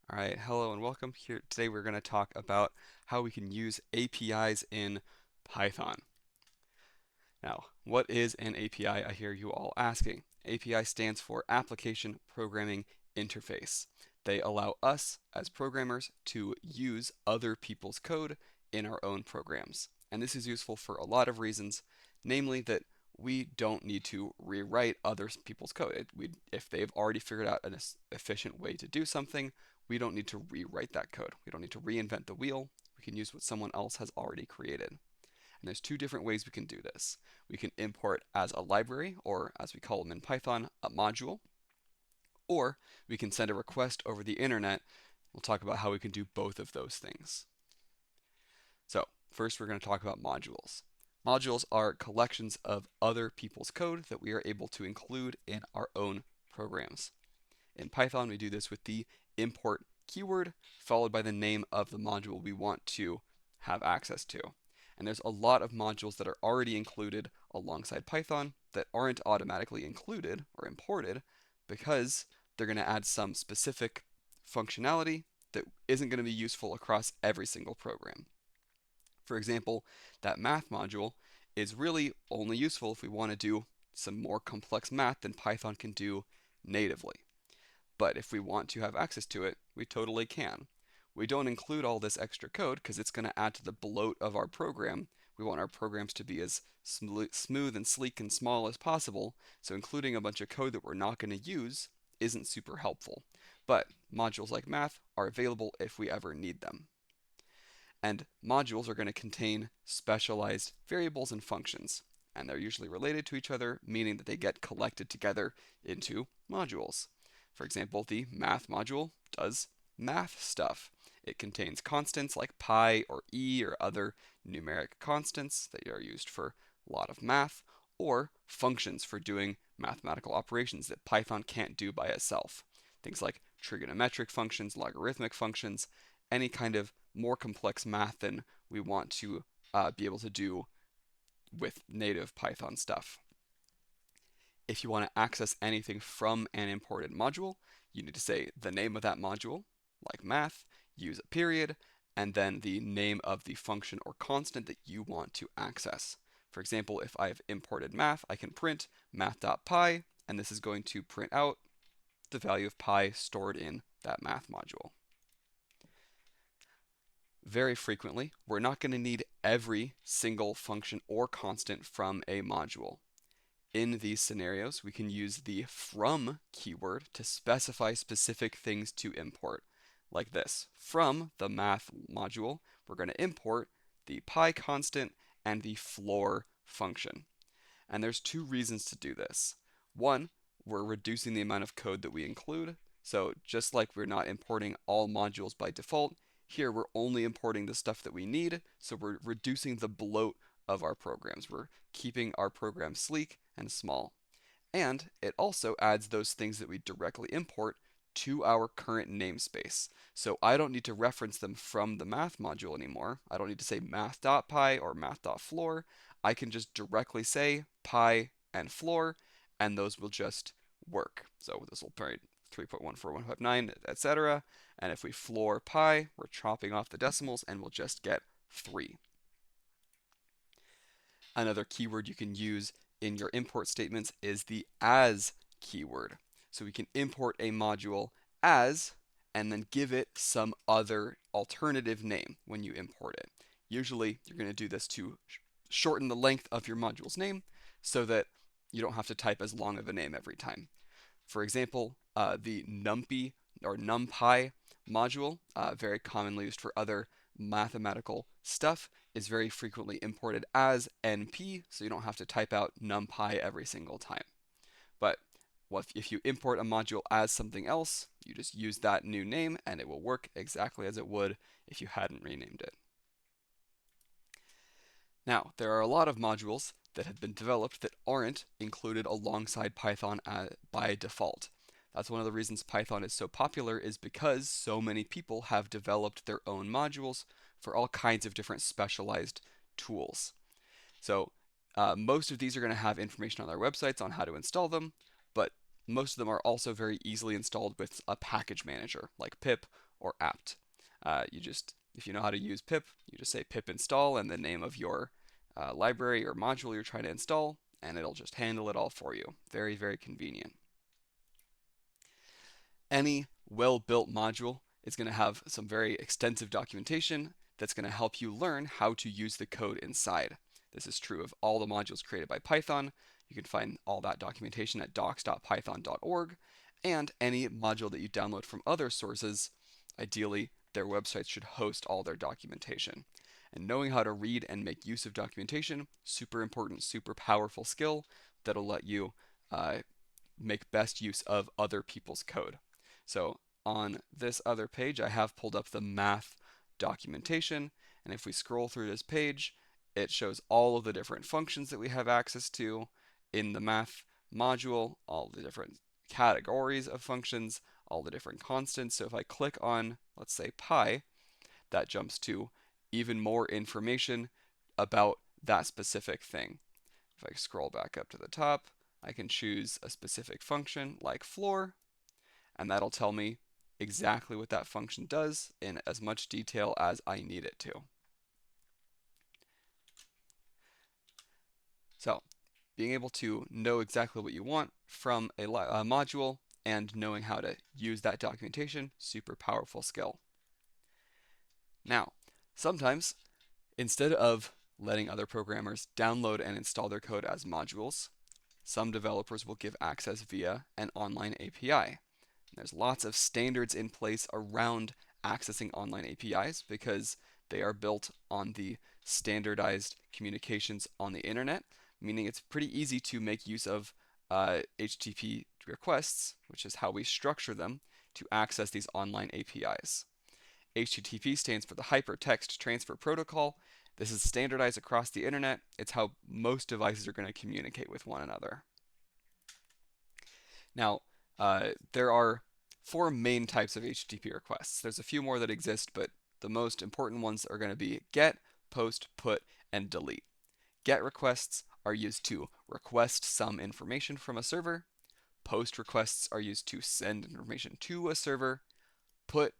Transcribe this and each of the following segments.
All right, hello and welcome. Here today we're going to talk about how we can use APIs in Python. Now, what is an API? I hear you all asking. API stands for Application Programming Interface. They allow us as programmers to use other people's code in our own programs. And this is useful for a lot of reasons, namely that we don't need to rewrite other people's code. If they've already figured out an efficient way to do something, we don't need to rewrite that code. We don't need to reinvent the wheel. We can use what someone else has already created. And there's two different ways we can do this. We can import as a library, or as we call them in Python, a module, or we can send a request over the internet. We'll talk about how we can do both of those things. So first we're going to talk about modules. Modules are collections of other people's code that we are able to include in our own programs. In Python, we do this with the import keyword followed by the name of the module we want to have access to. And there's a lot of modules that are already included alongside Python that aren't automatically included or imported because they're going to add some specific functionality that isn't going to be useful across every single program. For example, that math module is really only useful if we want to do some more complex math than Python can do natively. But if we want to have access to it, we totally can. We don't include all this extra code because it's going to add to the bloat of our program. We want our programs to be as smooth and sleek and small as possible, so including a bunch of code that we're not going to use isn't super helpful. But modules like math are available if we ever need them. And modules are going to contain specialized variables and functions, and they're usually related to each other, meaning that they get collected together into modules. For example, the math module does math stuff. It contains constants like pi or e or other numeric constants that are used for a lot of math, or functions for doing mathematical operations that Python can't do by itself. Things like trigonometric functions, logarithmic functions, any kind of more complex math than we want to be able to do with native Python stuff. If you want to access anything from an imported module, you need to say the name of that module, like math, use a period, and then the name of the function or constant that you want to access. For example, if I've imported math, I can print math.py, and this is going to print out the value of pi stored in that math module. Very frequently, we're not going to need every single function or constant from a module. In these scenarios, we can use the from keyword to specify specific things to import, like this. From the math module, we're going to import the pi constant and the floor function. And there's two reasons to do this. One, we're reducing the amount of code that we include. So just like we're not importing all modules by default, here we're only importing the stuff that we need. So we're reducing the bloat of our programs. We're keeping our program sleek and small. And it also adds those things that we directly import to our current namespace. So I don't need to reference them from the math module anymore. I don't need to say math.py or math.floor. I can just directly say pi and floor, and those will just work. So this will print 3.14159, etc. And if we floor pi, we're chopping off the decimals and we'll just get 3. Another keyword you can use in your import statements is the as keyword. So we can import a module as and then give it some other alternative name when you import it. Usually you're going to do this to shorten the length of your module's name so that you don't have to type as long of a name every time. For example, the numpy or numpy module, very commonly used for other mathematical stuff, is very frequently imported as np, so you don't have to type out numpy every single time. But if you import a module as something else, you just use that new name and it will work exactly as it would if you hadn't renamed it. Now, there are a lot of modules that have been developed that aren't included alongside Python by default. That's one of the reasons Python is so popular, is because so many people have developed their own modules for all kinds of different specialized tools. So most of these are going to have information on their websites on how to install them, but most of them are also very easily installed with a package manager like pip or apt. If you know how to use pip, you just say pip install and the name of your library or module you're trying to install, and it'll just handle it all for you. Very, very convenient. Any well-built module is going to have some very extensive documentation that's going to help you learn how to use the code inside. This is true of all the modules created by Python. You can find all that documentation at docs.python.org, and any module that you download from other sources, ideally their websites should host all their documentation. And knowing how to read and make use of documentation, super important, super powerful skill that'll let you make best use of other people's code. So on this other page, I have pulled up the math documentation, and if we scroll through this page, it shows all of the different functions that we have access to in the math module, all the different categories of functions, all the different constants. So if I click on, let's say pi, that jumps to even more information about that specific thing. If I scroll back up to the top, I can choose a specific function like floor, and that'll tell me exactly what that function does in as much detail as I need it to. So, being able to know exactly what you want from a module and knowing how to use that documentation, super powerful skill. Now, sometimes instead of letting other programmers download and install their code as modules, some developers will give access via an online API. There's lots of standards in place around accessing online APIs because they are built on the standardized communications on the internet, meaning it's pretty easy to make use of HTTP requests, which is how we structure them, to access these online APIs. HTTP stands for the Hypertext Transfer Protocol. This is standardized across the internet. It's how most devices are going to communicate with one another. Now, there are four main types of HTTP requests. There's a few more that exist, but the most important ones are going to be GET, POST, PUT, and DELETE. GET requests are used to request some information from a server. POST requests are used to send information to a server. PUT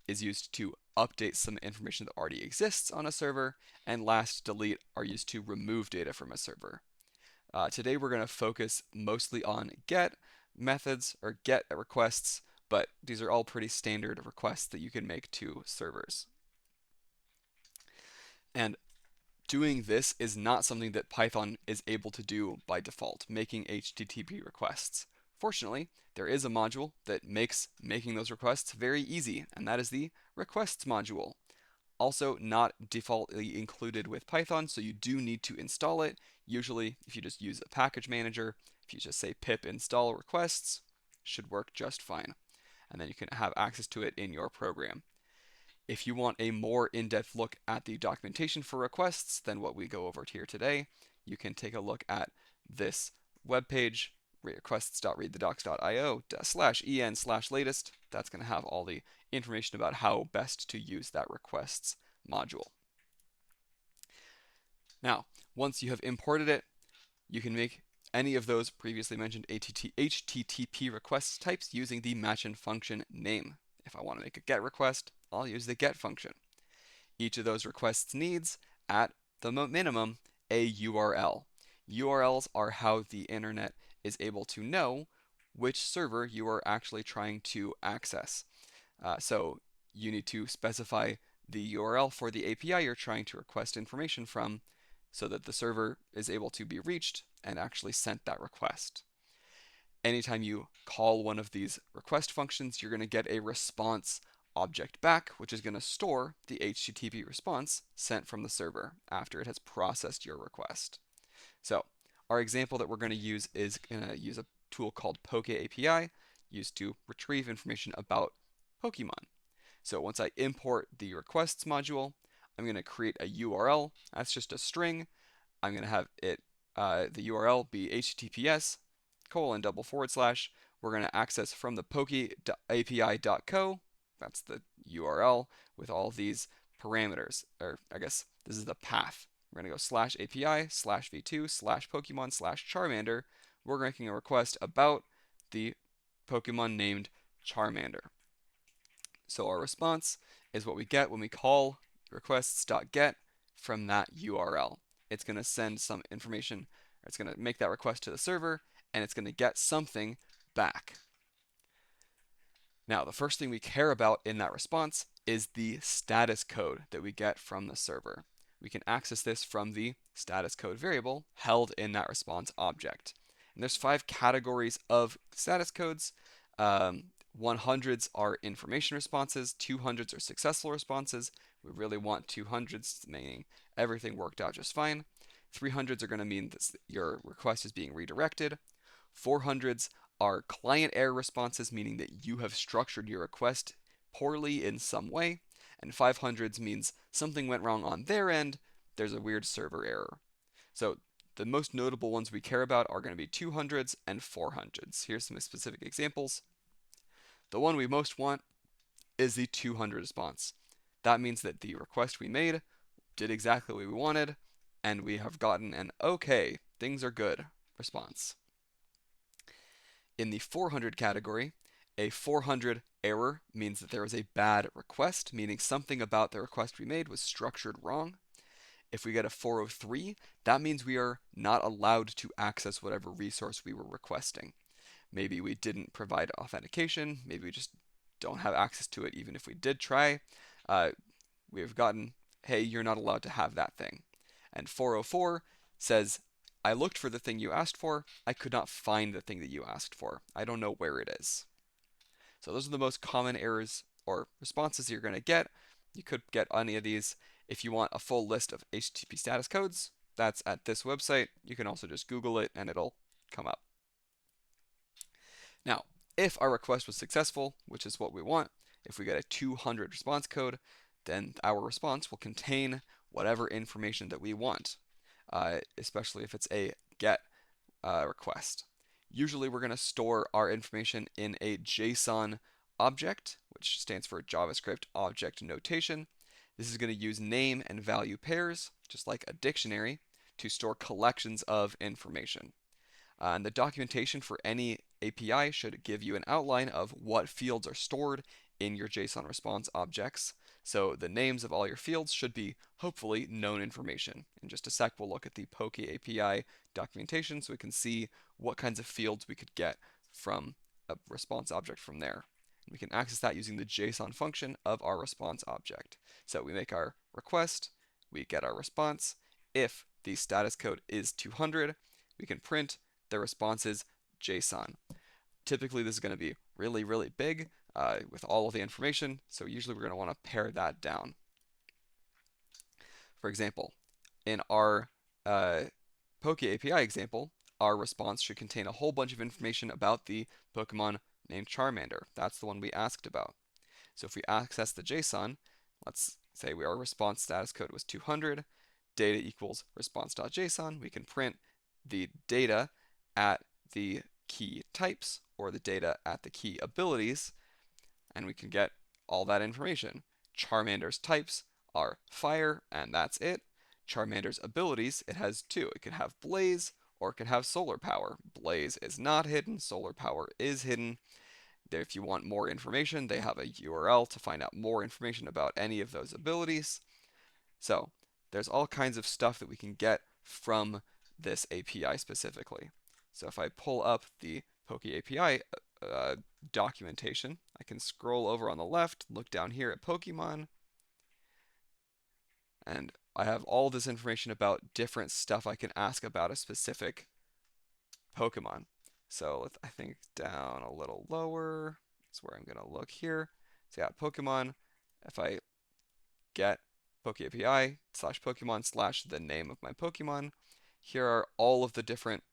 is used to update some information that already exists on a server. And last, DELETE are used to remove data from a server. Today we're going to focus mostly on GET methods or GET requests, but these are all pretty standard requests that you can make to servers. And doing this is not something that Python is able to do by default, making HTTP requests. Fortunately, there is a module that makes making those requests very easy, and that is the requests module. Also not defaultly included with Python, so you do need to install it. Usually, if you just use a package manager, if you just say pip install requests, should work just fine. And then you can have access to it in your program. If you want a more in-depth look at the documentation for requests than what we go over here today, you can take a look at this webpage, requests.readthedocs.io/en/latest. That's going to have all the information about how best to use that requests module. Now, once you have imported it, you can make any of those previously mentioned HTTP request types using the match and function name. If I want to make a GET request, I'll use the GET function. Each of those requests needs, at the minimum, a URL. URLs are how the internet is able to know which server you are actually trying to access. So you need to specify the URL for the API you're trying to request information from so that the server is able to be reached and actually sent that request. Anytime you call one of these request functions, you're going to get a response object back, which is going to store the HTTP response sent from the server after it has processed your request. So our example that we're going to use is going to use a tool called Poke API, used to retrieve information about Pokemon. So once I import the requests module, I'm going to create a URL. That's just a string. I'm going to have it the URL be https:// we're going to access from the pokeapi.co. That's the URL with all these parameters, or I guess this is the path. We're going to go /API/v2/Pokemon/Charmander. We're making a request about the Pokemon named Charmander. So our response is what we get when we call requests.get from that URL. It's going to send some information, or it's going to make that request to the server, and it's going to get something back. Now, the first thing we care about in that response is the status code that we get from the server. We can access this from the status code variable held in that response object. And there's 5 categories of status codes. 100s are information responses, 200s are successful responses. We really want 200s, meaning everything worked out just fine. 300s are going to mean that your request is being redirected. 400s are client error responses, meaning that you have structured your request poorly in some way. And 500s means something went wrong on their end, there's a weird server error. So the most notable ones we care about are going to be 200s and 400s. Here's some specific examples. The one we most want is the 200 response. That means that the request we made did exactly what we wanted, and we have gotten an okay, things are good response. In the 400 category, a 400 error means that there was a bad request, meaning something about the request we made was structured wrong. If we get a 403, that means we are not allowed to access whatever resource we were requesting. Maybe we didn't provide authentication, maybe we just don't have access to it even if we did try. We've gotten, hey, you're not allowed to have that thing. And 404 says, I looked for the thing you asked for, I could not find the thing that you asked for. I don't know where it is. So those are the most common errors or responses you're going to get. You could get any of these. If you want a full list of HTTP status codes, that's at this website. You can also just Google it and it'll come up. Now, if our request was successful, which is what we want, if we get a 200 response code, then our response will contain whatever information that we want, especially if it's a GET request. Usually we're going to store our information in a JSON object, which stands for JavaScript Object Notation. This is going to use name and value pairs, just like a dictionary, to store collections of information. And the documentation for any API should give you an outline of what fields are stored in your JSON response objects. So the names of all your fields should be, hopefully, known information. In just a sec, we'll look at the Poke API documentation so we can see what kinds of fields we could get from a response object from there. We can access that using the JSON function of our response object. So we make our request, we get our response. If the status code is 200, we can print the response is JSON. Typically, this is going to be really, really big with all of the information, so usually we're going to want to pare that down. For example, in our Poke API example, our response should contain a whole bunch of information about the Pokemon named Charmander. That's the one we asked about. So if we access the JSON, let's say our response status code was 200, data equals response.json, we can print the data at the key types or the data at the key abilities, and we can get all that information. Charmander's types are fire, and that's it. Charmander's abilities, it has 2. It can have blaze or it can have solar power. Blaze is not hidden, solar power is hidden. If you want more information, they have a URL to find out more information about any of those abilities. So there's all kinds of stuff that we can get from this API specifically. So if I pull up the Poke API documentation, I can scroll over on the left, look down here at Pokemon, and I have all this information about different stuff I can ask about a specific Pokemon. So I think down a little lower is where I'm going to look here. So yeah, Pokemon, if I get Poke API / Pokemon / the name of my Pokemon, here are all of the different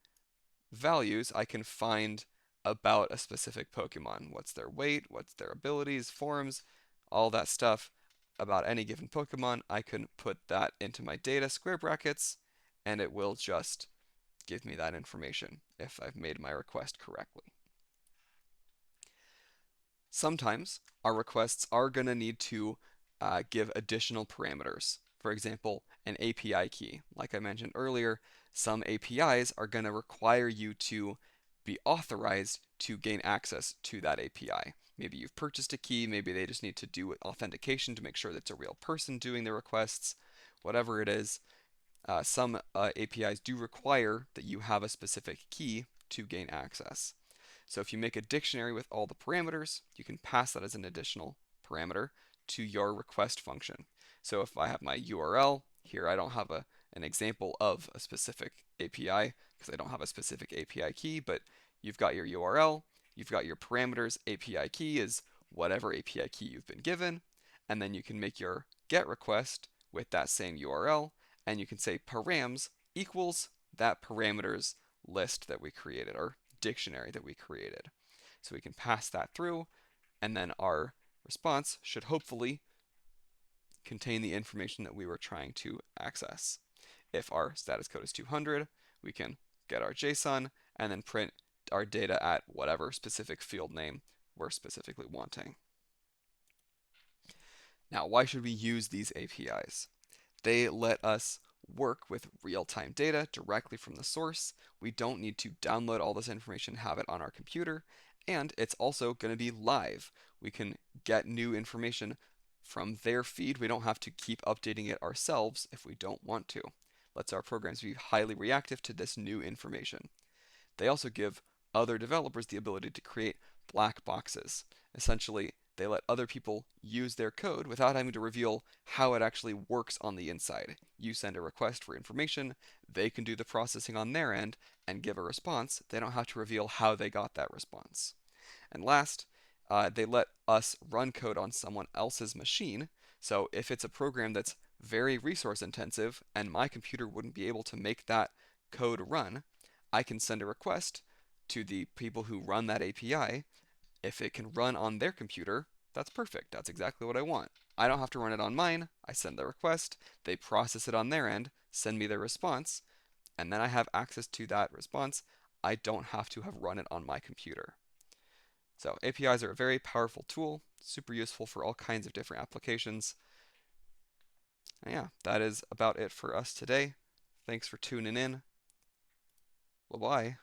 values I can find about a specific Pokemon. What's their weight, what's their abilities, forms, all that stuff about any given Pokemon. I can put that into my data square brackets, and it will just give me that information if I've made my request correctly. Sometimes our requests are going to need to give additional parameters. For example, an API key. Like I mentioned earlier, some APIs are going to require you to be authorized to gain access to that API. Maybe you've purchased a key, maybe they just need to do authentication to make sure that it's a real person doing the requests. Whatever it is, some APIs do require that you have a specific key to gain access. So if you make a dictionary with all the parameters, you can pass that as an additional parameter to your request function. So if I have my URL here, I don't have an example of a specific API because I don't have a specific API key, but you've got your URL, you've got your parameters. API key is whatever API key you've been given, and then you can make your GET request with that same URL, and you can say params equals that parameters list that we created, or dictionary that we created. So we can pass that through, and then our response should hopefully contain the information that we were trying to access. If our status code is 200, we can get our JSON and then print our data at whatever specific field name we're specifically wanting. Now, why should we use these APIs? They let us work with real-time data directly from the source. We don't need to download all this information, have it on our computer, and it's also going to be live. We can get new information from their feed. We don't have to keep updating it ourselves if we don't want to. Lets our programs be highly reactive to this new information. They also give other developers the ability to create black boxes. Essentially, they let other people use their code without having to reveal how it actually works on the inside. You send a request for information, they can do the processing on their end and give a response. They don't have to reveal how they got that response. And last, they let us run code on someone else's machine. So if it's a program that's very resource intensive and my computer wouldn't be able to make that code run, I can send a request to the people who run that API. If it can run on their computer, that's perfect. That's exactly what I want. I don't have to run it on mine. I send the request, they process it on their end, send me their response, and then I have access to that response. I don't have to have run it on my computer. So APIs are a very powerful tool, super useful for all kinds of different applications. And yeah, that is about it for us today. Thanks for tuning in. Bye-bye.